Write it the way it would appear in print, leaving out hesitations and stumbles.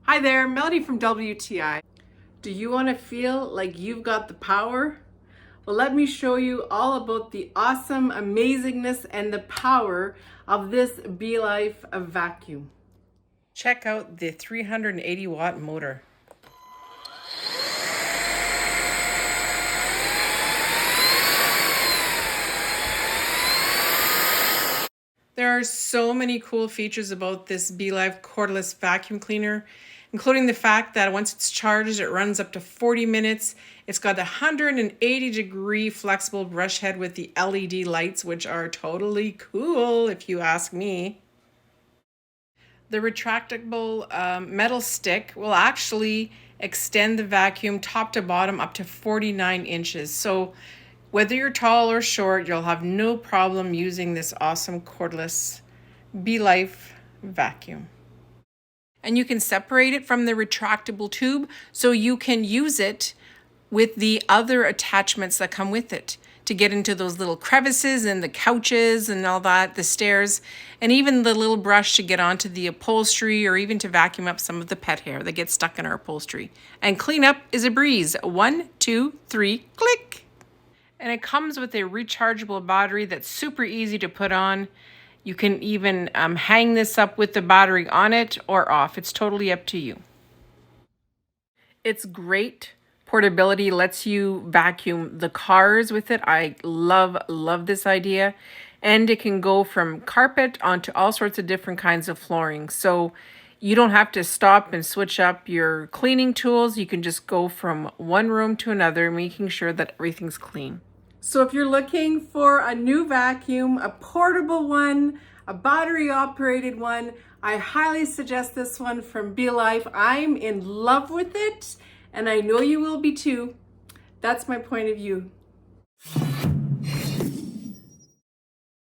Hi there, Melody from WTI. Do you want to feel like you've got the power? Well, let me show you all about the awesome amazingness and the power of this Belife vacuum. Check out the 380 watt motor. There are so many cool features about this Belife cordless vacuum cleaner, including the fact that once it's charged, it runs up to 40 minutes. It's got a 180-degree flexible brush head with the LED lights, which are totally cool if you ask me. The retractable metal stick will actually extend the vacuum top to bottom up to 49 inches. So whether you're tall or short, you'll have no problem using this awesome cordless Belife vacuum. And you can separate it from the retractable tube so you can use it with the other attachments that come with it to get into those little crevices and the couches and all that, the stairs, and even the little brush to get onto the upholstery or even to vacuum up some of the pet hair that gets stuck in our upholstery. And cleanup is a breeze. 1, 2, 3, click. And it comes with a rechargeable battery that's super easy to put on. You can even hang this up with the battery on it or off. It's totally up to you. It's great. Portability lets you vacuum the cars with it. I love this idea. And it can go from carpet onto all sorts of different kinds of flooring. So you don't have to stop and switch up your cleaning tools. You can just go from one room to another, making sure that everything's clean. So if you're looking for a new vacuum, a portable one, a battery operated one, I highly suggest this one from Belife. I'm in love with it, and I know you will be too. That's my point of view.